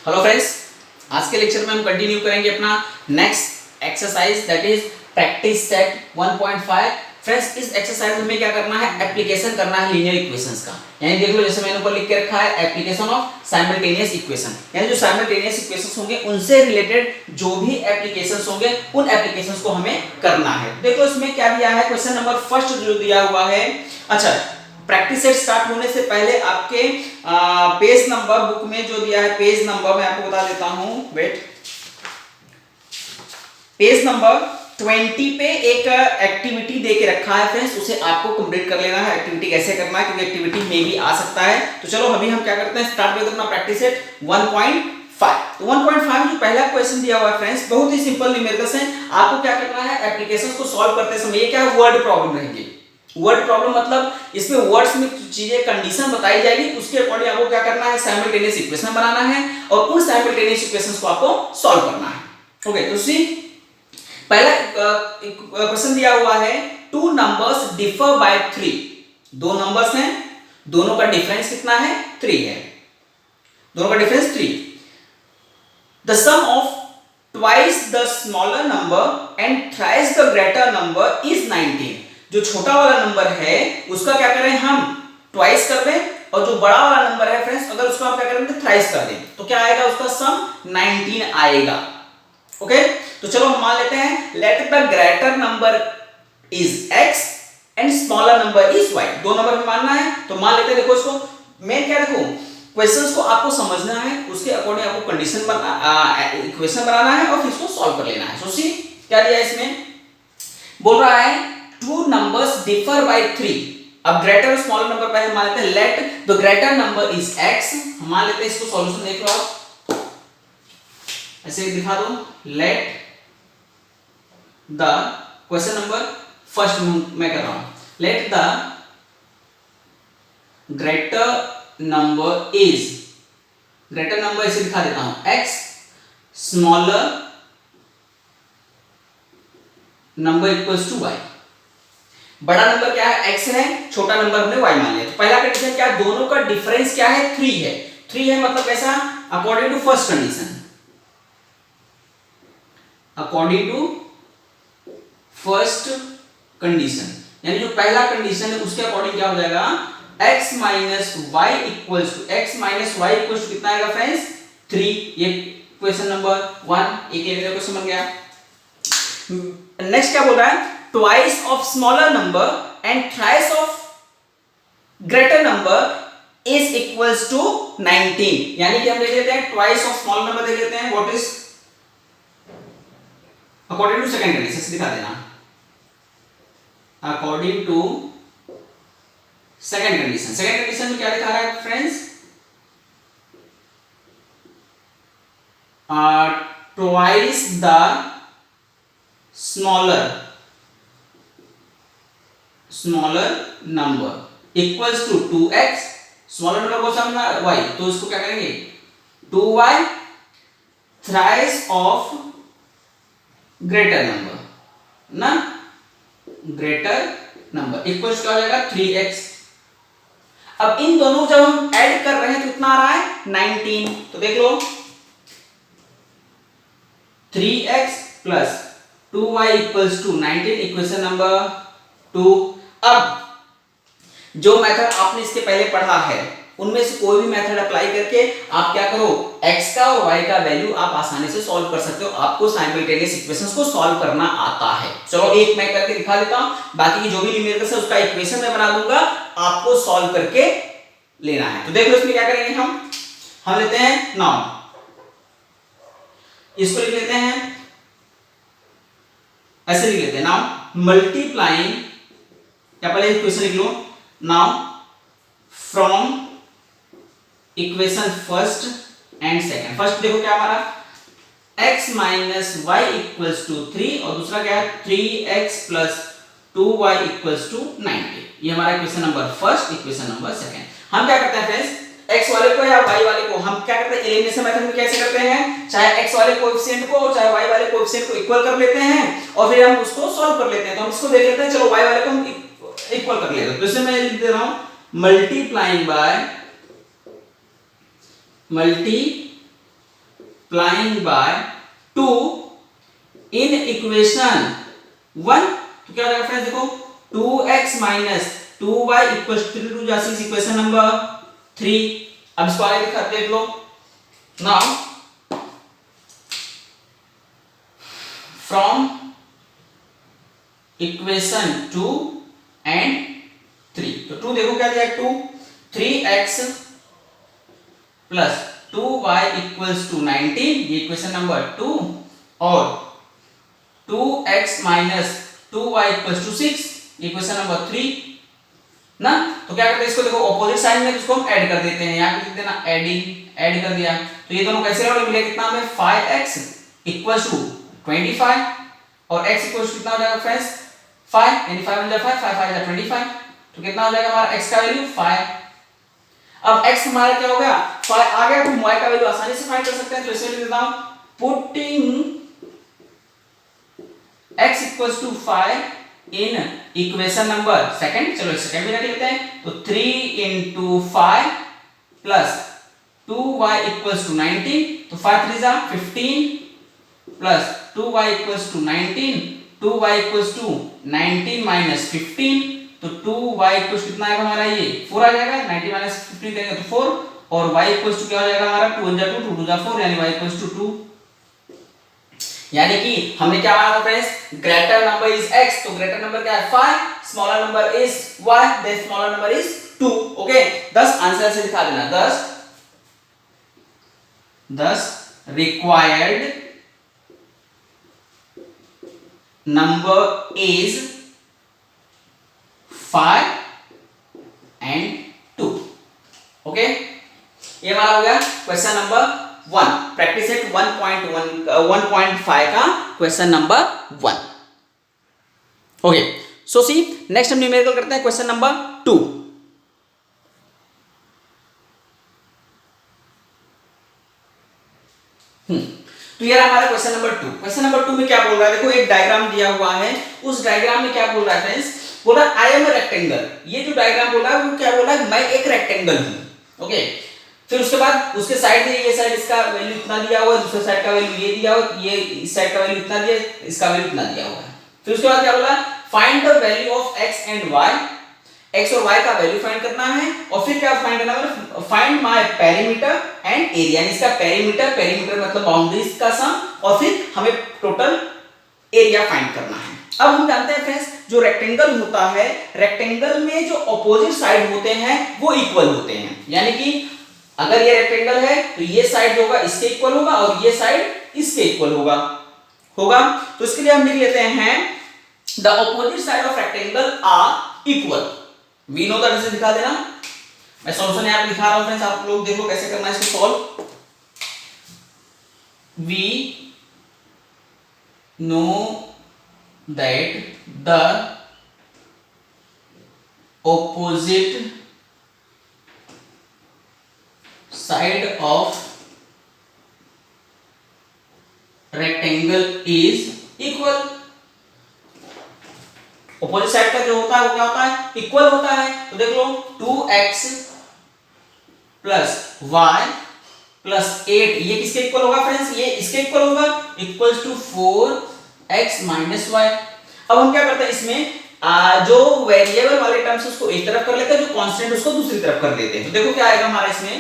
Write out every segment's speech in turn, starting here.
Hello friends, आज के lecture में हम कंटिन्यू करेंगे अपना next exercise that is practice set 1.5। Friends, इस एक्सरसाइज में हमें क्या करना है, एप्लीकेशन करना है लीनियर इक्वेशंस का। यानी देख लो, जैसे मैंने ऊपर लिख के रखा है एप्लीकेशन ऑफ साइमल्टेनियस इक्वेशन, यानी जो साइमल्टेनियस इक्वेशंस होंगे उनसे रिलेटेड जो भी एप्लीकेशंस होंगे उन एप्लीकेशंस को हमें करना है। देखो इसमें क्या दिया है, क्वेश्चन नंबर फर्स्ट जो दिया हुआ है। अच्छा, प्रैक्टिस सेट स्टार्ट होने से पहले आपके पेज नंबर बुक में जो दिया है, पेज नंबर मैं आपको बता देता हूं, वेट, पेज नंबर 20 पे एक एक्टिविटी दे के रखा है फ्रेंड्स, उसे आपको कंप्लीट कर लेना है। एक्टिविटी कैसे करना है, क्योंकि एक्टिविटी में भी आ सकता है। तो चलो अभी हम क्या करते हैं, स्टार्ट करते हैं अपना प्रैक्टिस सेट 1.5। तो 1.5 जो पहला क्वेश्चन दिया हुआ है फ्रेंड्स, बहुत ही सिंपल न्यूमेरिकल्स है। आपको क्या करना है, एप्लीकेशंस को सॉल्व करते समय ये क्या वर्ड प्रॉब्लम रहेगी। वर्ड प्रॉब्लम मतलब इसमें वर्ड्स में चीजें कंडीशन बताई जाएगी, उसके अकॉर्डिंग आपको क्या करना है, साइमल्टेनियस इक्वेशन बनाना है और उन साइमल्टेनियस इक्वेशंस को आपको सॉल्व करना है। ओके, तो सी पहला क्वेश्चन दिया हुआ है, टू नंबर्स डिफर बाय 3। दो नंबर्स हैं, दोनों का डिफरेंस कितना है, 3 है। दोनों का difference 3। The sum of twice the smaller number and thrice the greater number is 19। जो छोटा वाला नंबर है उसका क्या करें, हम ट्वाइस कर दें, और जो बड़ा वाला नंबर है फ्रेंड्स, अगर उसको आप क्या करेंगे, थ्राइस कर दें, तो क्या आएगा, उसका सम 19 आएगा। ओके, तो चलो हम मान लेते हैं, late the greater number is x and smaller number is y। दो नंबर में मानना है, तो मान लेते हैं। देखो इसको मेन क्या, देखो क्वेश्चंस को आपको समझना है, उसके अकॉर्डिंग आपको कंडीशन इक्वेशन बनाना है और फिर इसको सॉल्व कर लेना है। सो सी क्या दिया इसमें, बोल रहा है टू नंबर्स डिफर बाय 3। अब ग्रेटर और स्मॉलर नंबर पहले मान लेते हैं, late the greater number is x। मान लेते हैं इसको, सॉल्यूशन देख लो आप, ऐसे दिखा दो, let the question number first मैं कर रहा हूं, let the greater number is, greater number इसे दिखा देता हूं x, smaller number equals to y। बड़ा नंबर क्या है, x है, छोटा नंबर हमने y मान लिया। तो पहला कंडीशन क्या, दोनों का डिफरेंस क्या है, 3 है। 3 है मतलब कैसा, according to first condition, according to first condition, यानी जो पहला कंडीशन है उसके अकॉर्डिंग क्या हो जाएगा, x minus y equals to, x minus y equals to कितना आएगा फ्रेंड्स, 3। ये क्वेश्चन नंबर 1 एक मेरा क्वेश्चन बन गया। नेक्स्ट क्या बोल रहा है, twice of smaller number and thrice of greater number is equals to 19। यानी कि हम देख लेते हैं, ट्वाइस ऑफ स्मॉलर नंबर देख लेते हैं, what is according to second condition, दिखा देना, according to second condition. Second condition में क्या दिखा रहा है friends, twice the smaller number equals to 2x। Smaller number कौन सा हमने, y, तो इसको क्या करेंगे, 2y thrice of greater number ना, ग्रेटर नंबर इक्वल्स क्या हो जाएगा, 3x। अब इन दोनों जब हम ऐड कर रहे हैं तो कितना आ रहा है, 19। तो देख लो, 3x plus 2y equals to 19, equation number 2। अब जो मेथड आपने इसके पहले पढ़ा है उनमें से कोई भी मेथड अप्लाई करके आप क्या करो, x का और y का वैल्यू आप आसानी से सॉल्व कर सकते हो। आपको साइमल्टेनियस इक्वेशंस को सॉल्व करना आता है। चलो एक मैं करके दिखा देता हूं, बाकी की जो भी न्यूमेरिकल्स है उसका इक्वेशन मैं बना दूंगा, आपको सॉल्व करके लेना है। तो देखो इसमें क्या करेंगे, हम लेते हैं नाउ, इसको लिख लेते हैं, ऐसे लिख लेते हैं नाउ, मल्टीप्लाइंग, या पहले इक्वेशन लिख लो, now from equation first and second. First देखो क्या हमारा, x minus y equals to 3, और दूसरा क्या है, 3x plus 2y equals to 90। ये हमारा equation number first, equation number second. हम क्या करते हैं फ्रेंड्स, x वाले को या y वाले को हम क्या करते हैं, एलिमिनेशन मेथड में कैसे करते हैं, चाहे x वाले कोएफिशिएंट को और चाहे y वाले कोएफिशिएंट को इक्वल कर लेते हैं और फिर हम उसको सॉल्व कर लेते हैं। तो हम इसको देख लेते हैं, चलो y वाले को हम इक्वल कर लेते हैं। तो इसमें मैं लिख दे रहा हूं, multiplying by, multiplying multiplying by 2 in equation 1, तो क्या हो जाएगा फ्रेंड्स, देखो 2x minus 2y equals 3 to जा 6, इक्वेशन नंबर 3। अब इसको आगे लिखा देख लो। नाउ फ्रॉम इक्वेशन 2 एंड 3, तो 2 देखो क्या दिया है, 2 3x plus 2y equals to 19, ये इक्वेशन नंबर 2, और 2x minus 2y equals to 6, equation number 3 ना। तो क्या करते हैं इसको, देखो ऑपोजिट साइन में इसको हम ऐड कर देते हैं, यहां पे लिख देना एडिंग, ऐड कर दिया तो ये दोनों कैसे लौटे मिले, कितना हमें 5x इक्वल्स टू 25 और x इक्वल्स टू कितना हो जाएगा फ्रेंड्स 5, यानी 5 × 5 5 5 25, तो कितना हो जाएगा हमारा x का वैल्यू 5। अब x हमारा क्या हो गया 5 आ गया, तो हम y का वैल्यू आसानी से फाइंड कर सकते हैं, तो इसमें लिख देता हूं putting x equals to 5 in equation number second, चलो सेकंड में रख लेते हैं, तो 3 × 5 प्लस 2y इक्वल्स टू 19, तो 5 3 जा 15 plus 2y equals to 19, 2y equals to 19 minus 15, तो 2y इक्वल्स कितना आएगा हमारा, ये 4 आ जाएगा, 90 माइनस 15 देंगे तो 4, और y इक्वल्स टू क्या हो जाएगा हमारा 2 × 2 2 × 4, यानी y इक्वल्स टू 2। यानी कि हमने क्या माना था friends, greater number is x, तो ग्रेटर नंबर क्या है 5, smaller number is y, then smaller number is 2। Okay, 10 answer से दिखा देना, 10 required number is 5 and 2। Okay, ये हमारा हो गया क्वेश्चन नंबर 1, प्रैक्टिस सेट 1.5 का क्वेश्चन नंबर 1। ओके, सो सी नेक्स्ट हम न्यूमेरिकल करते हैं क्वेश्चन नंबर 2। तो ये हमारा क्वेश्चन नंबर 2। क्वेश्चन नंबर 2 में क्या बोल रहा है, देखो एक डायग्राम दिया हुआ है, उस डायग्राम में क्या बोल रहा है फ्रेंड्स, बोल रहा है आई एम अ रेक्टेंगल। ये जो डायग्राम बोल रहा है वो क्या बोल रहा है, मैं एक रेक्टेंगल हूं। ओके, फिर उसके बाद उसके साइड में ये साइड इसका वैल्यू इतना दिया हुआ है, दूसरे साइड का वैल्यू ये दिया हुआ है, ये इस साइड का वैल्यू इतना दिया, इसका वैल्यू इतना दिया हुआ है। फिर उसके बाद क्या बोला, find the value of x and y, x और y का वैल्यू फाइंड करना है, और फिर क्या फाइंड करना है, find my perimeter and area, इसका पेरीमीटर, पेरीमीटर मतलब बाउंड्रीज का सम, और फिर हमें टोटल एरिया फाइंड करना है। अब हम जानते हैं फ्रेंड्स, जो रेक्टेंगल होता है, रेक्टेंगल में जो ऑपोजिट साइड होते हैं वो इक्वल होते हैं, यानी कि अगर ये रेक्टेंगल है तो ये साइड जो होगा इसके इक्वल होगा और ये साइड इसके इक्वल होगा। तो इसके लिए हम लिख लेते हैं the opposite side of rectangle are equal. We know that, इसे दिखा देना, मैं सॉल्यूशन यहां पे दिखा रहा हूं फ्रेंड्स, आप लोग देखो कैसे करना है इसको solve. We know that the opposite side of rectangle is equal। Opposite side का जो होता है वो क्या होता है, इक्वल होता है। तो देख लो 2x प्लस y प्लस 8, ये किसके इक्वल होगा फ्रेंड्स, ये इसके इक्वल होगा, equals to 4x minus y। अब हम क्या करते हैं इसमें, जो वेरिएबल वाले टर्म्स उसको एक तरफ कर लेते हैं, जो कांस्टेंट उसको दूसरी तरफ कर देते हैं। तो देखो क्या आएगा हमारा इसमें,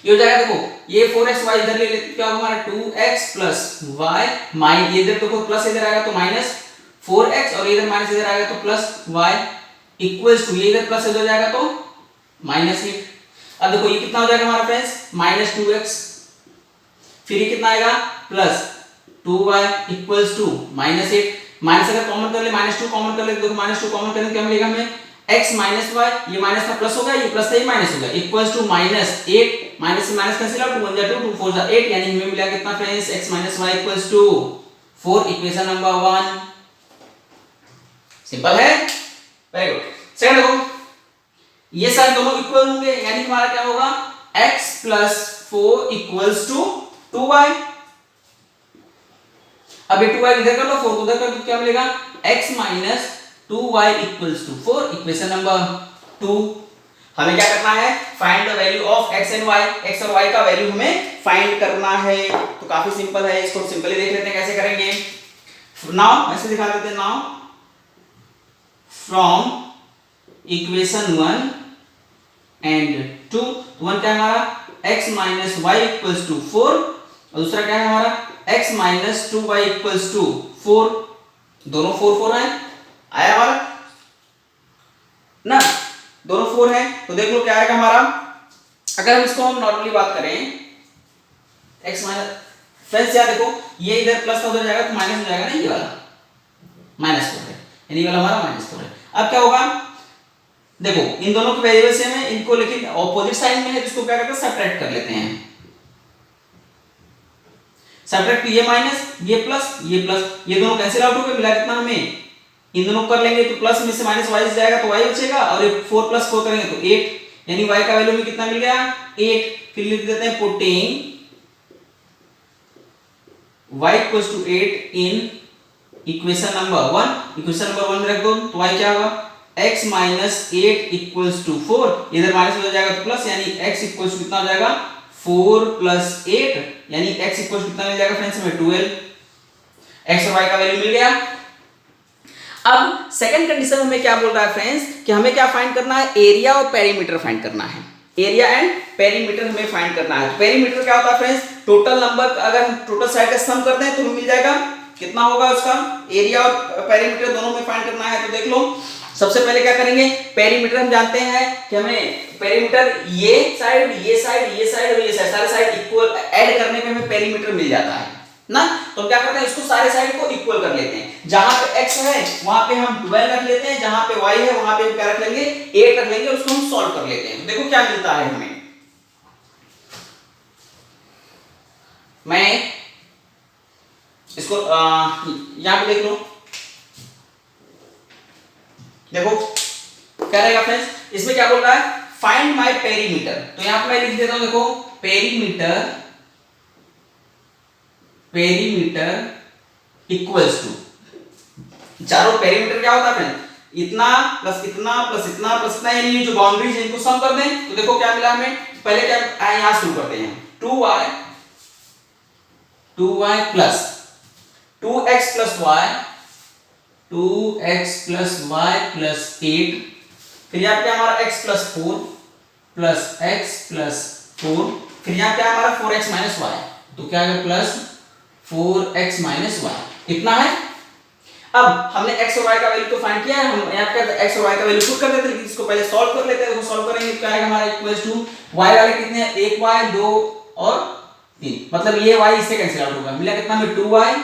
ये हो जाएगा, देखो ये 4xy इधर ले लेते, क्या होगा हमारा 2x प्लस y माइनस, ये इधर देखो प्लस इधर आएगा तो माइनस 4x, और इधर माइनस इधर आएगा तो प्लस y, इक्वल्स टू ये इधर प्लस इधर जाएगा तो माइनस 8। अब देखो ये कितना हो जाएगा हमारा फ्रेंड्स, माइनस 2x, फिर ये कितना आएगा plus 2y equals to minus 8। Minus अगर कॉमन कर ले, माइनस 2 कॉमन कर ले, देखो माइनस 2 कॉमन करने क्या मिलेगा हमें, x माइनस y, ये माइनस का प्लस हो गया, ये प्लस था ये माइनस हो गया, इक्वल्स टू माइनस 8, माइनस से माइनस कैंसिल आउट, 2 1 जा 2 2 4 जा 8, यानी हमें मिला कितना friends, x minus y equals to 4, equation number 1। Simple है, वेरी गुड। सेकंड देखो, ये सारे दोनों इक्वल होंगे, यानी हमारा क्या होगा, x plus 4 equals to 2y। अब ये 2y इधर कर लो, 4 उधर कर दो, क्या मिलेगा, x minus 2y equals to 4, equation number 2। हमें क्या करना है, find the value of x and y, x और y का वैल्यू हमें फाइंड करना है। तो काफी सिंपल है, इसको सिंपली देख लेते हैं कैसे करेंगे। नाउ ऐसे दिखा देते हैं, नाउ फ्रॉम इक्वेशन 1 एंड 2, 1 क्या है हमारा x minus y equals to 4 और दूसरा क्या है हमारा x minus 2y equals to 4, दोनों 4 4 है, आया हमारा ना, दोनों 4 है। तो देख लो क्या आएगा हमारा, अगर हम इसको हम नॉर्मली बात करें x माइनस, फ्रेंड्स यार देखो ये इधर प्लस का उधर जाएगा तो माइनस हो जाएगा ना, ये वाला माइनस 4 है, यानी ये वाला हमारा माइनस 4 है। अब क्या होगा, देखो इन दोनों के वेरिएबल सेम है, इनको लेकिन ऑपोजिट साइन में है, तो इसको क्या करते हैं सब्ट्रैक्ट कर लेते हैं। सब्ट्रैक्ट, ये माइनस ये प्लस ये प्लस, ये दोनों कैंसिल आउट हो गए, मिला कितना हमें, इन दोनों कर लेंगे तो प्लस में से माइनस y जाएगा तो y बचेगा, और ये 4 प्लस 4 करेंगे तो 8, यानी y का वैल्यू में कितना मिल गया 8। फिर लिख देते हैं putting y equals to 8 in equation number 1, equation number 1 में रख दो तो y क्या होगा x माइनस 8 इक्वल्स टू 4, इधर माइनस हो जाएगा तो प्लस, यानी x इक्वल्स टू कितना हो जाएगा 4 प्लस 8, यानी x इक्वल्स टू कितना मिल जाएगा फ्रेंड्स हमें 12, x और y का वैल्यू मिल गया। अब सेकंड कंडीशन में क्या बोल रहा है फ्रेंड्स कि हमें क्या फाइंड करना है, एरिया और पेरीमीटर फाइंड करना है, एरिया एंड पेरीमीटर हमें फाइंड करना है। तो पेरीमीटर क्या होता है फ्रेंड्स, टोटल नंबर, अगर हम टोटल साइड का सम करते हैं तो हमें मिल जाएगा कितना होगा उसका, एरिया और पेरीमीटर दोनों में फाइंड करना है। तो देख लो सबसे पहले क्या करेंगे, पेरीमीटर हम जानते हैं कि हमें पेरीमीटर ये साइड ये साइड ये साइड और ये साइड, सारे साइड इक्वल ऐड करने पे हमें पेरीमीटर मिल जाता है ना। तो क्या करते हैं, इसको सारे साइड को इक्वल कर लेते हैं, जहां पे x है वहां पे हम 12 रख लेते हैं, जहां पे y है वहां पे हम क्या रख लेंगे 8 रख लेंगे, उसको हम सॉल्व कर लेते हैं। तो देखो क्या मिलता है हमें, मैं इसको यहां पे देख लो, देखो क्या रहेगा फ्रेंड्स, इसमें क्या बोल रहा है फाइंड माय पेरीमीटर। तो यहां पे मैं लिख देता हूं, देखो पेरीमीटर, पेरीमीटर इक्वल्स टू, चारों पेरीमीटर क्या होता है फ्रेंड, इतना प्लस इतना प्लस इतना प्लस इतना, यानी ये जो बाउंड्रीज है इनको सम कर दें। तो देखो क्या मिला हमें, पहले क्या आए यहां शुरू करते हैं, 2y plus 2x plus y, 2x plus y plus 8, फिर यहाँ पे हमारा x plus 4 plus x plus 4, फिर यहाँ पे हमारा 4x माइनस y, तो क्या है प्लस 4x माइनस y, इतना है। अब हमने x और y का वैल्यू तो फाइंड किया है, हम यहाँ पे x और y का वैल्यू पुट कर देते हैं, लेकिन इसको पहले सॉल्व कर लेते हैं। देखो सॉल्व करेंगे तो क्या आएगा हमारा इक्वल्स टू y वाले कितने हैं, 1y 2 और 3, मतलब ये y इससे कैंसिल आउट होगा, मिला कितना में 2y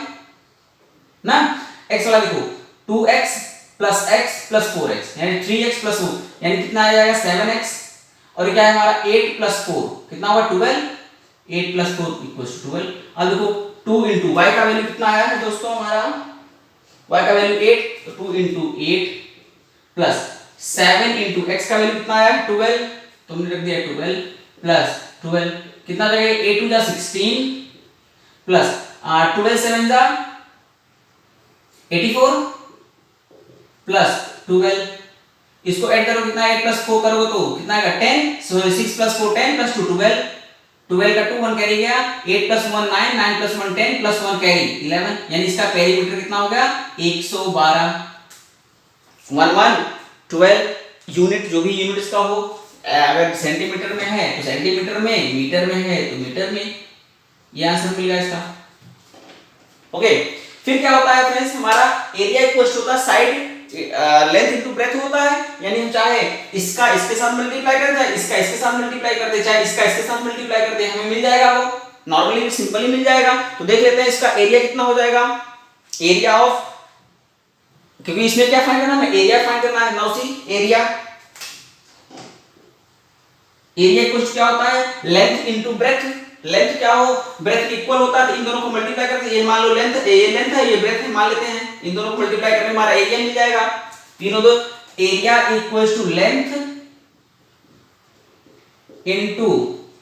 ना, x वाला देखो 2x plus x plus 4x यानी 3x प्लस 4, यानी कितना आ जाएगा 7x, और क्या है हमारा 8 प्लस 4 कितना होगा 12, 8 प्लस 4 इक्वल्स टू 12। अब देखो 2 into y का वैल्यू कितना आया है दोस्तों हमारा, y का वैल्यू 8, तो 2 into 8 प्लस 7 into x का वैल्यू कितना आया 12, तो हमने रख दिया 12 प्लस 12 कितना आ जाएगा 8 2 16 प्लस 12 7 जा 84 प्लस 12, इसको ऐड करो कितना 8 प्लस 4 करोगे तो कितना आएगा 10, सो 6 प्लस 4 10 प्लस 2 12, 12 का 2 1 कैरी गया, 8 प्लस 1 9, 9 प्लस 1 10 प्लस 1 कैरी 11, यानी इसका पेरीमीटर कितना हो गया 112। 1 1 12 यूनिट, जो भी यूनिट इसका हो, अगर सेंटीमीटर में है तो सेंटीमीटर में, मीटर में है तो मीटर में, ये आंसर मिल गया इसका। ओके, फिर क्या होता है फ्रेंड्स, हमारा एरिया इक्वल होता है साइड लेंथ इनटू ब्रेथ होता है, यानी हम चाहे इसका इसके साथ मल्टीप्लाई कर दे, इसका इसके साथ मल्टीप्लाई कर दे, चाहे इसका इसके साथ मल्टीप्लाई कर दे, हमें मिल जाएगा वो नॉर्मली सिंपली मिल जाएगा। तो देख लेते हैं इसका एरिया कितना हो जाएगा, एरिया ऑफ, क्योंकि इसमें क्या फाइंड करना है, एरिया फाइंड करना है। नाउ सी एरिया, एरिया कुछ क्या होता है लेंथ इनटू ब्रेथ, लेंथ क्या हो ब्रेथ इक्वल होता है, तो इन दोनों को मल्टीप्लाई करते, ये मान लो लेंथ, ये लेंथ है ये ब्रेथ है मान लेते हैं, इन दोनों को मल्टीप्लाई करने हमारा एरिया मिल जाएगा, तीनों दो area equals to length into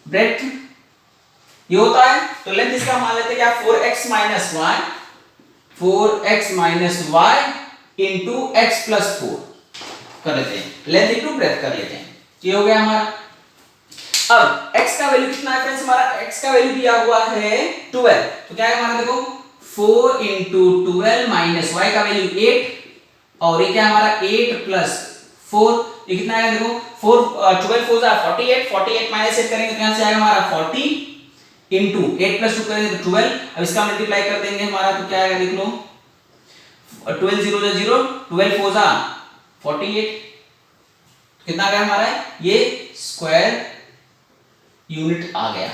breadth ये होता है। तो लेंथ इसका मान लेते हैं क्या 4x minus y, 4x minus y into x plus 4 कर लेते हैं, लेंथ इंटू ब्रेथ कर लेते हैं। ये हो गया हमारा। अब x का वैल्यू कितना है फ्रेंड्स, हमारा x का वैल्यू दिया हुआ है 12, तो क्या है हमारा, देखो 4 into 12 माइनस y का वैल्यू 8, और ये क्या है हमारा 8 प्लस 4, ये कितना आएगा देखो 4 12 4 जा 48, 48 माइनस 8 करेंगे तो यहां से आएगा हमारा 40 into 8 प्लस 2 करेंगे तो 12, अब इसका मल्टीप्लाई कर देंगे हमारा तो क्या आएगा देख लो, 12 0 जा 0, 12 4 जा 48, कितना आ गया हमारा, ये स्क्वायर यूनिट आ गया।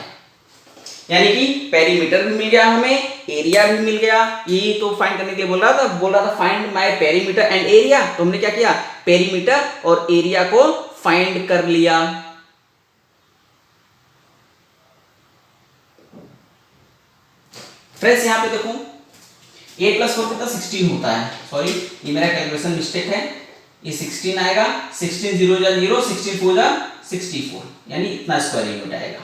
यानी कि पेरीमीटर भी मिल गया हमें, एरिया भी मिल गया। ये तो फाइंड करने के लिए बोल रहा था find my perimeter and area, तो हमने क्या किया, पेरीमीटर और एरिया को फाइंड कर लिया। फ्रेंड्स यहां पे देखो 8 प्लस 4 कितना 16 होता है, सॉरी ये मेरा कैलकुलेशन मिस्टेक है, ये 16 आएगा, 16 0 जा 0, 16 4 जा 64, यानी इतना स्क्वायर यूनिट आएगा।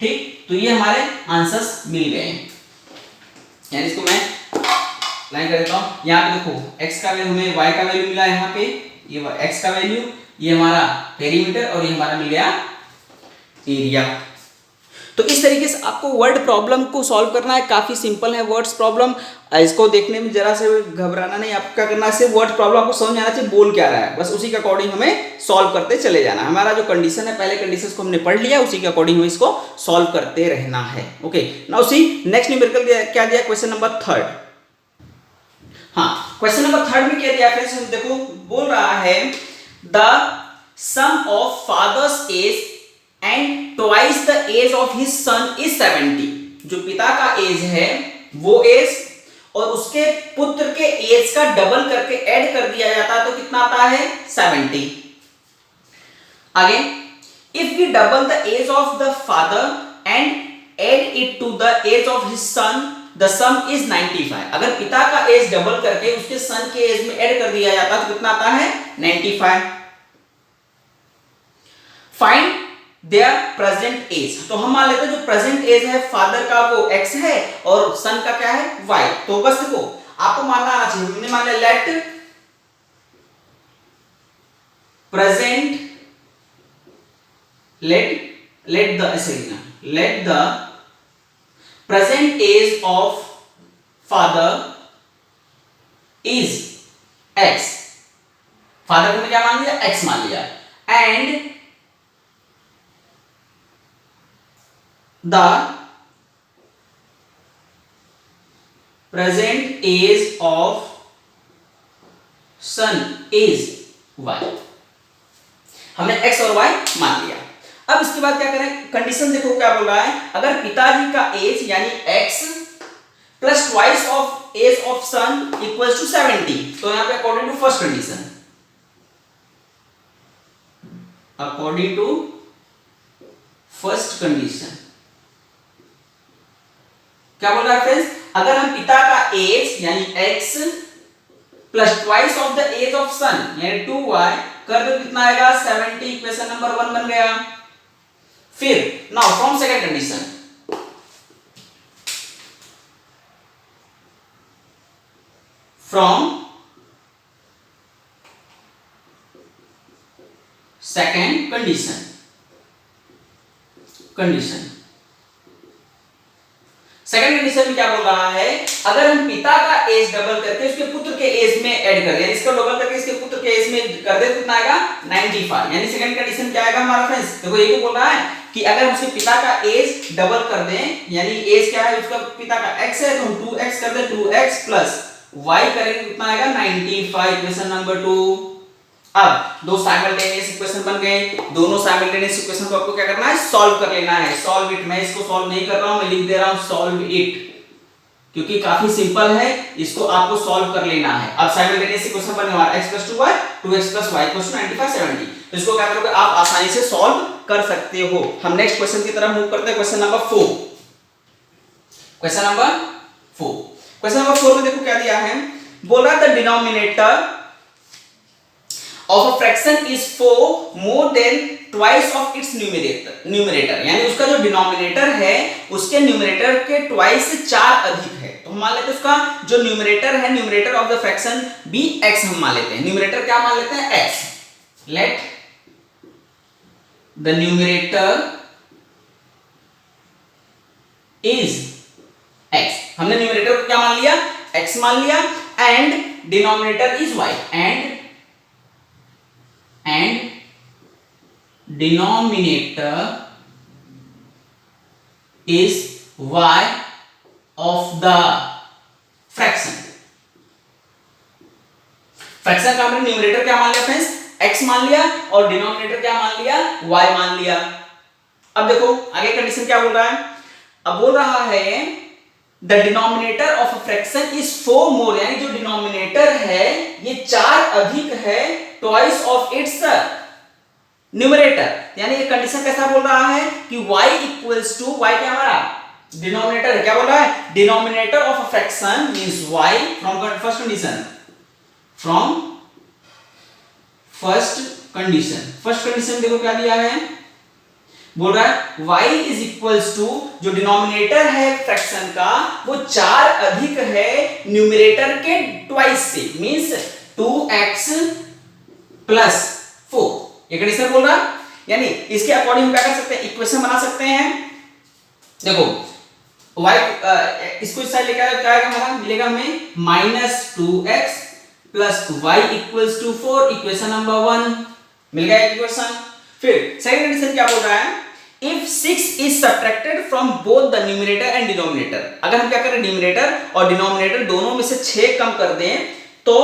ठीक, तो ये हमारे आंसर्स मिल गए हैं। यानी इसको मैं लाइन कर देता हूं, यहां पे देखो x का वैल्यू हमें y का वैल्यू मिला, यहां पे ये x का वैल्यू, ये हमारा पेरीमीटर और ये हमारा मिल गया एरिया। तो इस तरीके से आपको वर्ड प्रॉब्लम को सॉल्व करना है, काफी सिंपल है वर्ड्स प्रॉब्लम, इसको देखने में जरा से घबराना नहीं, आपको क्या करना है, सिर्फ वर्ड प्रॉब्लम आपको समझ में आना चाहिए बोल क्या रहा है, बस उसी के अकॉर्डिंग हमें सॉल्व करते चले जाना। हमारा जो कंडीशन है, पहले कंडीशन को हमने पढ़ लिया, उसी के अकॉर्डिंग हमें इसको सॉल्व करते रहना है। Okay, now see next numerical क्या दिया, क्वेश्चन नंबर 3। हाँ, क्वेश्चन नंबर 3 में क्या दिया फ्रेंड्स, देखो बोल रहा है the sum of father's age and twice the age of his son is 70। जो पिता का एज है वो एज और उसके पुत्र के एज का डबल करके ऐड कर दिया जाता है तो कितना आता है 70। आगे, if we double the age of the father and add it to the age of his son the sum is 95। अगर पिता का एज डबल करके उसके सन के एज में ऐड कर दिया जाता तो कितना आता है 95। फाइंड देयर प्रेजेंट एज, तो हम मान लेते हैं जो प्रेजेंट एज है फादर का वो x है और सन का क्या है y। तो बस देखो आपको मानना आना चाहिए, हमने मान लिया let present let the present age of father is x, father को क्या मान लिया x मान लिया, and the present age of son is y। हमने x और y मान लिया। अब इसके बाद क्या करें, कंडीशन देखो क्या बोल रहा है, अगर पिताजी का एज यानी x plus twice of age of son equals to 70, तो यहां पे according to first condition, according to first condition क्या बोल रहा है फ्रेंड्स, अगर हम पिता का एज यानी x plus twice of the age of son यानी 2y कर दो कितना आएगा 70, इक्वेशन नंबर 1 बन गया। फिर now from second condition, from second condition second condition में क्या बोल रहा है, अगर हम पिता का एज डबल करके उसके पुत्र के एज में ऐड कर दें, इसको डबल करके इसके पुत्र के एज में कर दे तो कितना आएगा 95। यानी सेकंड कंडीशन क्या आएगा हमारा फ्रेंड्स, देखो ये बोल रहा है कि अगर हम उसके पिता का एज डबल कर दें, यानी एज क्या है उसका पिता का x है तो हम 2x कर दें, 2x प्लस y करेंगे कितना आएगा 95, इक्वेशन नंबर 2। अब दो साइमल्टेनियस इक्वेशन बन गए, दोनों साइमल्टेनियस इक्वेशन को आपको क्या करना है सॉल्व कर लेना है। सॉल्व इट, मैं इसको सॉल्व नहीं कर रहा हूं, मैं लिख दे रहा हूं सॉल्व इट, क्योंकि काफी सिंपल है, इसको आपको सॉल्व कर लेना है। अब साइमल्टेनियस इक्वेशन बने हमारा x + 2y 2x + y = 95 70, तो इसको क्या करोगे आप आसानी से सॉल्व कर सकते हो। हम नेक्स्ट क्वेश्चन की तरफ मूव करते हैं, क्वेश्चन नंबर 4। क्वेश्चन नंबर 4 में देखो क्या दिया है, बोल रहा है the denominator of a fraction is 4 more than twice of its numerator, यानी उसका जो डिनोमिनेटर है उसके न्यूमरेटर के ट्वाइस से 4 अधिक है। तो हम मान लेते हैं उसका जो न्यूमरेटर है, न्यूमरेटर ऑफ द फ्रैक्शन भी x हम मान लेते हैं, न्यूमरेटर क्या मान लेते हैं x। Let the numerator is x, हमने न्यूमरेटर को क्या मान लिया, x मान लिया, and denominator is y, and denominator is y of the fraction. Fraction का हमने न्यूमरेटर क्या मान लिया फ्रेंड्स, x मान लिया, और डिनोमिनेटर क्या मान लिया, y मान लिया। अब देखो आगे कंडीशन क्या बोल रहा है, अब बोल रहा है the denominator of a fraction is 4 मोर, यानी जो डिनोमिनेटर है ये 4 अधिक है ट्वाइस ऑफ इट्स न्यूमरेटर। यानी ये कंडीशन कैसा बोल रहा है कि y इक्वल्स टू, y क्या हमारा डिनोमिनेटर है, क्या बोल रहा है, denominator of a fraction means y from first condition, from first condition देखो क्या दिया है, बोल रहा है y इज इक्वल्स टू, जो डिनोमिनेटर है फ्रैक्शन का वो 4 अधिक है न्यूमरेटर के ट्वाइस से, मींस 2x प्लस 4, ये कंडीशन बोल रहा है। यानी इसके अकॉर्डिंग हम क्या कर सकते हैं, इक्वेशन बना सकते हैं। देखो y इसको इस साइड लेकर क्या आएगा हमारा, मिलेगा हमें -2x plus y equals to 4, equation number 1 मिल गया इक्वेशन। फिर सेकंड कंडीशन क्या बोल रहा है, if 6 is subtracted from both the numerator and denominator, अगर हम क्या करें न्यूमरेटर और डिनोमिनेटर दोनों में से 6 कम कर दें तो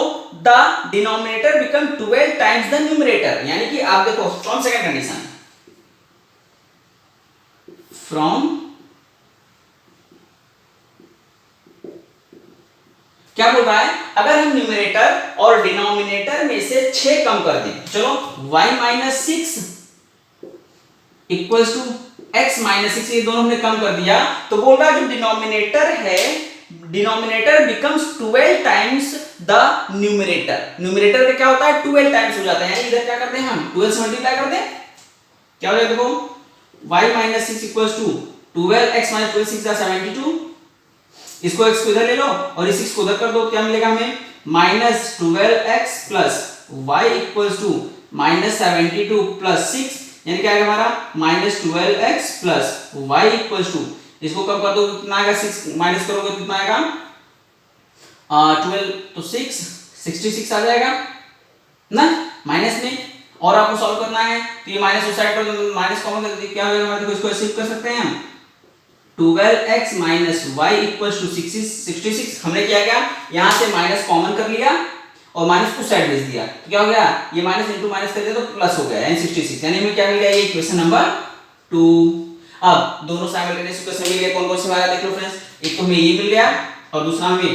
the denominator become 12 times the numerator. यानी कि आप देखो फ्रॉम सेकंड कंडीशन, फ्रॉम क्या बोल रहा है, अगर हम न्यूमरेटर और डिनोमिनेटर में से 6 कम कर दें, चलो y minus 6 equals to x minus 6, ये दोनों हमने कम कर दिया, तो बोल रहा है जो डिनोमिनेटर है, denominator becomes 12 times the numerator. Numerator का क्या होता है 12 टाइम्स हो जाता है, यानी इधर क्या करते हैं हम 12 से मल्टीप्लाई कर दें, क्या हो जाएगा देखो y minus 6 equals to 12, x minus 12 6 72, इसको x को इधर ले लो और इस 6 को उधर कर दो, क्या मिलेगा हमें -12x plus y equals to -72 plus 6, यानी क्या आएगा हमारा -12x plus y equals to, इसको कम कर दो कितना आएगा, 6 माइनस करोगे तो कितना आएगा 12 तो 6 66 आ जाएगा ना माइनस में। और आपको सॉल्व करना है तो ये माइनस उस साइड पर माइनस कॉमन कर दीजिए, क्या हो जाएगा हमारे, इसको ऐसे कर सकते हैं हम 12x minus y equals to 66। हमने क्या किया, यहां से माइनस कॉमन कर लिया और माइनस उस साइड भेज दिया, तो क्या हो गया, ये माइनस इंटू माइनस कर दिया तो प्लस हो गया, यानी 66, यानी हमें क्या मिल गया, ये इक्वेशन नंबर 2। अब दोनों साइमल्टेनियस इक्वेशन मिल गए, कौन कौन से हमारा देख लो फ्रेंड्स, एक तो हमें ये मिल गया और दूसरा हमें ये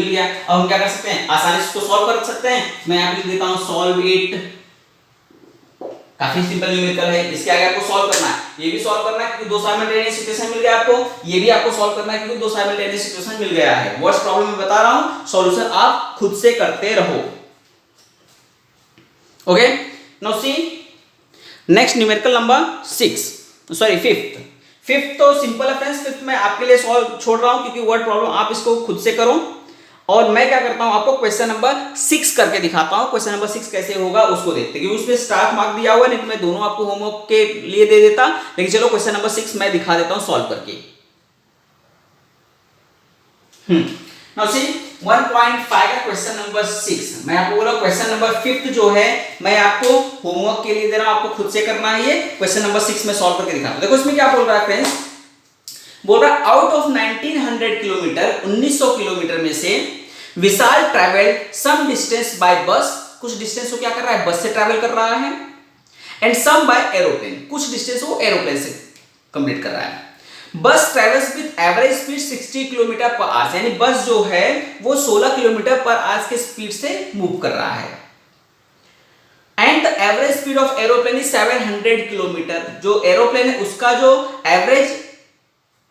मिल गया। अब हम क्या कर सकते हैं, आसानी से इसको सॉल्व कर सकते हैं। मैं यहाँ पे लिख देता हूँ सॉल्व इट, काफी सिंपल न्यूमेरिकल है, इसके आगे आपको सॉल्व करना है, ये भी सॉल्व करना है क्योंकि दो साइमल्टेनियस इक्वेशन मिल गया आपको, ये भी आपको सॉल्व करना है क्योंकि दो साइमल्टेनियस इक्वेशन मिल गया है। व्हाट्स प्रॉब्लम मैं बता रहा हूं, सॉल्यूशन आप खुद से करते रहो। Okay, now see next numerical number 6, sorry 5th तो सिंपल है फ्रेंड्स, 5th मैं आपके लिए सॉल्व छोड़ रहा हूं क्योंकि वर्ड प्रॉब्लम आप इसको खुद से करो, और मैं क्या करता हूं आपको क्वेश्चन नंबर 6 करके दिखाता हूं। क्वेश्चन नंबर 6 कैसे होगा उसको देखते हैं, क्योंकि उसमें स्टार्ट मार्क दिया हुआ है, नहीं तो मैं दोनों आपको होमवर्क के लिए दे देता, लेकिन चलो क्वेश्चन नंबर 6 मैं दिखा देता हूं सॉल्व करके। नाउ सी 1.5 का क्वेश्चन नंबर 6, मैं आपको बोला क्वेश्चन नंबर 5th जो है मैं आपको होमवर्क के लिए दे रहा हूं, आपको खुद से करना है। ये क्वेश्चन नंबर 6 में सॉल्व करके दिखाता हूं। देखो इसमें क्या बोल रहा है फ्रेंड्स, बोल रहा है आउट ऑफ 1900 किलोमीटर, 1900 किलोमीटर में से विशाल ट्रैवल सम डिस्टेंस बाय बस, कुछ डिस्टेंस वो क्या कर रहा है बस से ट्रैवल कर रहा है, एंड सम बाय एरोप्लेन, कुछ डिस्टेंस वो एरोप्लेन से कंप्लीट कर रहा है। बस travels with average speed 60 kilometre per our, यानी बस जो है वो 16 किलोमीटर पर आवर के स्पीड से मूव कर रहा है, and the average speed of aeroplane is 700 kilometre, जो एरोप्लेन है उसका जो एवरेज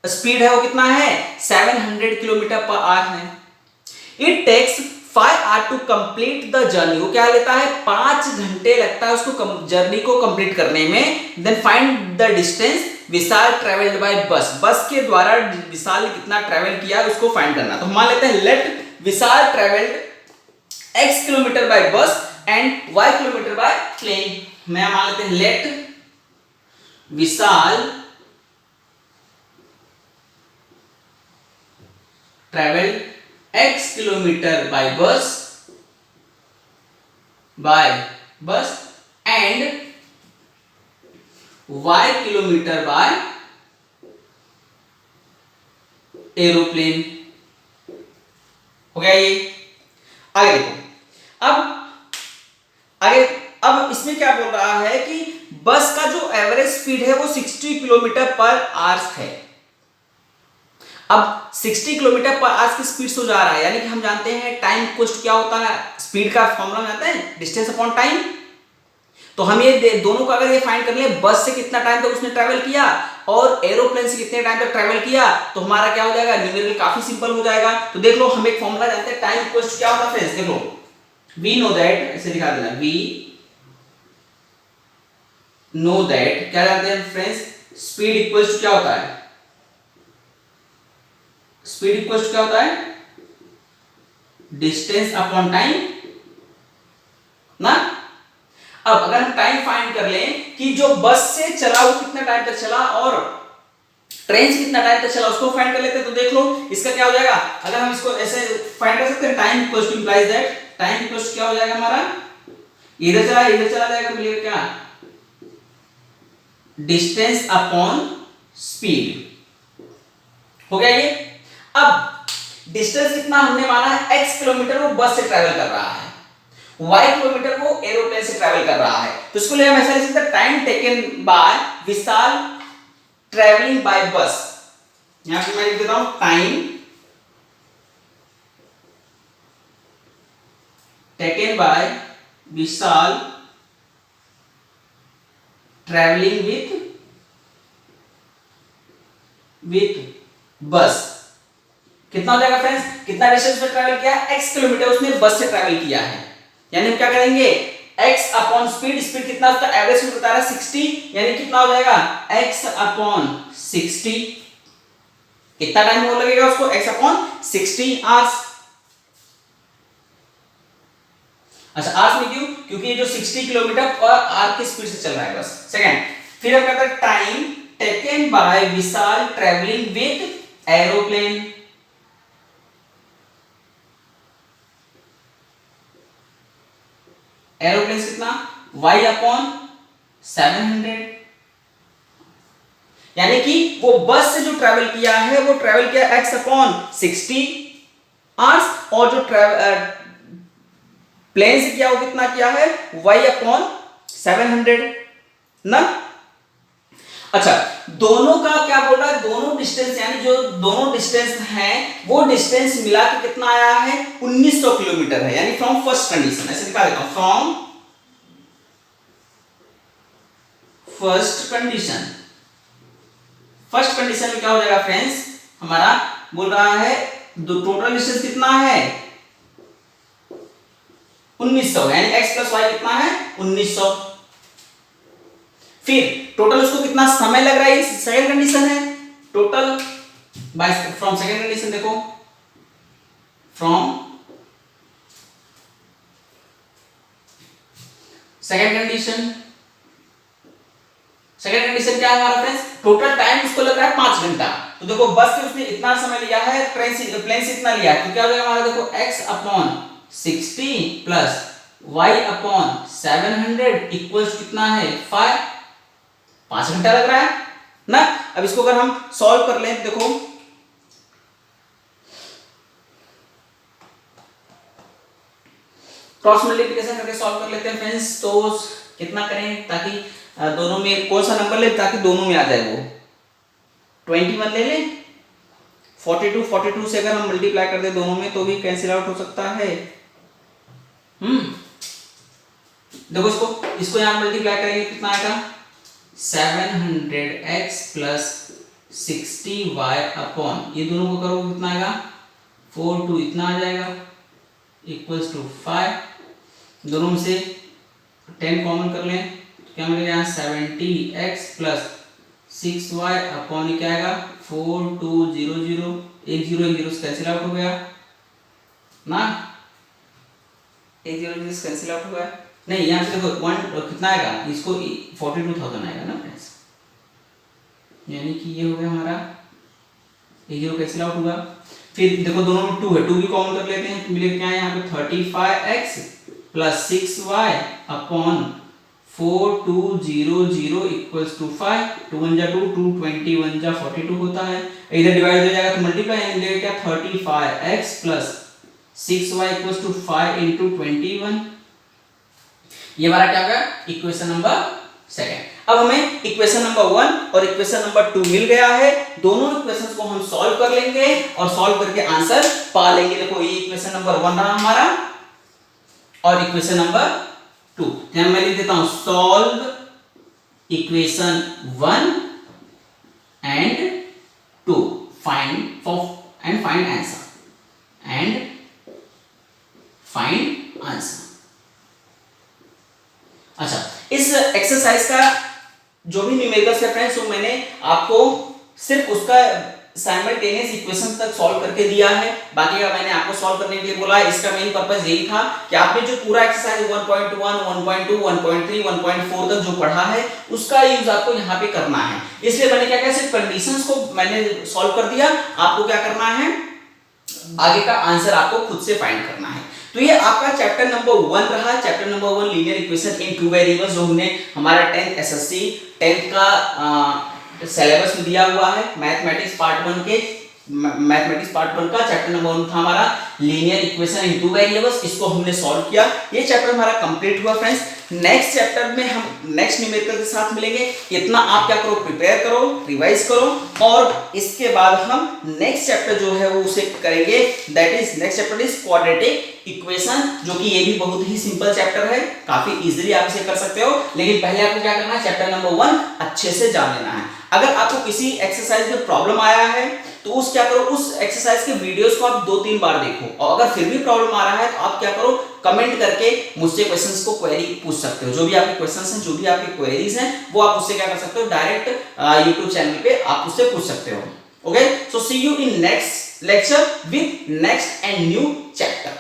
स्पीड है वो कितना है 700 किलोमीटर पर आवर है। It takes 5 hour to complete the journey, वो क्या लेता है 5 घंटे लगता है उसको जर्नी को कंप्लीट करने में। Then find the distance Vishal travelled by bus, bus के द्वारा विशाल ने कितना ट्रेवल किया उसको फाइंड करना। तो हम मान लेते हैं let Vishal travelled x kilometre by bus and y kilometre by plane. मैं मान लेते हैं let Vishal traveled x kilometre by bus and y किलोमीटर by एरोप्लेन। हो गया ये। आगे देखो, अब इसमें क्या बोल रहा है कि बस का जो एवरेज स्पीड है वो 60 किलोमीटर पर आवर्स है। अब 60 किलोमीटर पर आवर्स की स्पीड से जा रहा है, यानी कि हम जानते हैं टाइम इक्वल्स क्या होता है, स्पीड का फॉर्मूला जानते हैं, डिस्टेंस अपॉन टाइम। तो हम ये दोनों का अगर ये फाइंड कर ले, बस से कितना टाइम तक उसने ट्रैवल किया और एरोप्लेन से कितने टाइम तक ट्रैवल किया, तो हमारा क्या हो जाएगा, न्यूमेरिकल काफी सिंपल हो जाएगा। तो देख लो, हम एक फॉर्मूला जानते हैं, टाइम इक्वल्स क्या होता है फ्रेंड्स, देख लो, वी नो दैट, ऐसे दिखा देना, वी नो दैट, क्या जानते हैं फ्रेंड्स, स्पीड इक्वल्स क्या होता है, स्पीड इक्वल्स क्या होता है, डिस्टेंस अपॉन टाइम ना। अब अगर हम टाइम फाइंड कर लें कि जो बस से चला वो कितना टाइम तक चला और ट्रेन से कितना टाइम तक चला, उसको फाइंड कर लेते हैं। तो देख लो इसका क्या हो जाएगा, अगर हम इसको ऐसे फाइंड कर सकते हैं, time equals two implies that, time equals क्या हो जाएगा हमारा, इधर चला जाएगा, मिलेगा क्या, डिस्टेंस अपॉन स्पीड। हो गया ये। अब डिस्टेंस कितना हमने माना है, x किलोमीटर वो बस से ट्रैवल कर रहा है, y किलोमीटर वो एरोप्लेन से ट्रैवल कर रहा है। तो इसको ले हम ऐसा लिख सकते हैं, time taken by Vishal travelling by बस। यहां पे मैं लिख देता हूं, time taken by Vishal travelling with बस। कितना हो जाएगा फ्रेंड्स, कितना डिस्टेंस पे ट्रैवल किया, x किलोमीटर उसने बस से ट्रैवल किया है। यानी हम क्या करेंगे, x अपॉन स्पीड, स्पीड कितना उसका एवरेज स्पीड बता रहा है 60, यानी कितना हो जाएगा x अपॉन 60, कितना टाइम और लगेगा उसको, x अपॉन 60 आवर्स। अच्छा आवर्स में क्यों, क्योंकि ये जो 60 किलोमीटर पर आवर की स्पीड से चल रहा है बस। सेकंड, फिर हम कहते हैं time taken by Vishal travelling with aeroplane. Aeroplane कितना, y अपॉन 700, यानी कि वो बस से जो ट्रैवल किया है वो ट्रैवल किया x अपॉन 60 आवर्स, और जो प्लेन से किया वो कितना किया है, y अपॉन 700 ना। अच्छा, दोनों का क्या बोल रहा है, दोनों डिस्टेंस, यानी जो दोनों डिस्टेंस हैं वो डिस्टेंस मिला के कितना आया है, 1900 किलोमीटर है। यानी फ्रॉम फर्स्ट कंडीशन, ऐसे दिखा देता हूं, from first condition, first condition में क्या हो जाएगा फ्रेंड्स, हमारा बोल रहा है टोटल डिस्टेंस कितना है 1900, यानी x प्लस वाई कितना है 1900। फिर टोटल उसको कितना समय लग रहा है, सेकंड कंडीशन है, total by from second condition, देखो from second condition, second condition क्या है हमारा फ्रेंड्स, टोटल टाइम उसको लग रहा है 5 घंटा। तो देखो बस से उसने इतना समय लिया है, ट्रेन से प्लेन से इतना लिया है, तो क्या हो जाएगा हमारा, देखो x upon 60 plus y upon 700 equals कितना है 5 घंटा लग रहा है ना। अब इसको अगर हम सॉल्व कर लें, देखो क्रॉस मल्टीप्लिकेशन करके सॉल्व कर लेते हैं फ्रेंड्स। तो कितना करें ताकि दोनों में कौन सा नंबर ले ताकि दोनों में आ जाए, वो 21 ले लें, 42 से अगर हम मल्टीप्लाई कर दे दोनों में तो भी कैंसिल आउट हो सकता है। देखो इसको यहां मल्टीप्लाई करेंगे कितना आएगा, 700x प्लस 60y अपॉन, ये दोनों को करो कितना आएगा 42, इतना आ जाएगा इक्वल्स टू 5, दोनों में से 10 कॉमन कर लें तो क्या मिलेगा यहाँ 70x प्लस 6y अपॉन क्या आएगा 4200, एक जीरो से कैंसिल आउट हो गया ना, एक जीरो से कैंसिल आउट हो गया नहीं, यहाँ पे देखो 1 कितना आएगा, इसको 42,000 आएगा ना फ्रेंड्स, यानी कि ये हो गया हमारा, ये जीरो कैंसिल आउट हुआ। फिर देखो दोनों में 2 है, 2 भी कॉमन कर लेते हैं, तो मिलेगा क्या है यहाँ पे 35x plus 6y upon 4200 equals to 5, 2 1 जा 2, 2 20 1 जा 42 होता है। इधर डिवाइड हो जाएगा तो मल्टीप्लाई मिलेगा क्या 35x plus 6y equals to 5 into 21। ये हमारा क्या होगा इक्वेशन नंबर सेकंड। अब हमें इक्वेशन नंबर 1 और इक्वेशन नंबर 2 मिल गया है। दोनों इक्वेशंस को हम सॉल्व कर लेंगे और सॉल्व करके आंसर पा लेंगे। देखो ये इक्वेशन नंबर 1 रहा हमारा और इक्वेशन नंबर 2। यहां मैं लिख देता हूं solve equation 1 and 2 find answer. अच्छा, इस एक्सरसाइज का जो भी न्यूमेरिकल्स है फ्रेंड्स, वो मैंने आपको सिर्फ उसका साइमल्टेनियस इक्वेशन तक सॉल्व करके दिया है। बाकी का मैंने आपको सॉल्व करने के लिए बोला है। इसका मेन पर्पस यही था कि आपने जो पूरा एक्सरसाइज 1.1, 1.2, 1.3, 1.4 तक जो पढ़ा है उसका यूज आपको यहाँ पे करना है। इसलिए मैंने क्या किया, सिर्फ कंडीशंस को मैंने सॉल्व कर दिया। आपको क्या करना है, आगे का आंसर आपको खुद से फाइंड करना है। तो ये आपका चैप्टर नंबर 1 रहा। Chapter number 1 linear equation in two variables, जो हमने हमारा 10th एसएससी 10th का सिलेबस में दिया हुआ है। मैथमेटिक्स पार्ट 1 का चैप्टर नंबर 1 था हमारा linear equation in two variables. इसको हमने सॉल्व किया। ये चैप्टर हमारा कंप्लीट हुआ फ्रेंड्स। नेक्स्ट चैप्टर में हम नेक्स्ट न्यूमेरिकल के साथ मिलेंगे। इतना आप क्या करो, प्रिपेयर करो, रिवाइज करो और इसके बाद हम नेक्स्ट चैप्टर जो है वो उसे करेंगे। That is next chapter is quadratic equation, जो कि ये भी बहुत ही सिंपल चैप्टर है। काफी इजीली आप इसे कर सकते हो। लेकिन पहले आपको क्या करना है, चैप्टर नंबर 1 अच्छे से जान लेना है। अगर आपको किसी एक्सरसाइज में प्रॉब्लम आया है तो उस क्या करो, उस एक्सरसाइज के वीडियोस को आप 2-3 बार देखो और अगर फिर भी प्रॉब्लम आ रहा है तो आप क्या करो, कमेंट करके मुझसे क्वेश्चंस को क्वेरी पूछ सकते हो। जो भी आपके क्वेश्चंस हैं, जो भी आपकी क्वेरीज हैं, वो आप उससे क्या कर सकते हो, डायरेक्ट यूट्यूब चैनल पे आप उससे पूछ सकते हो। Okay, so see you in next lecture with next and new chapter.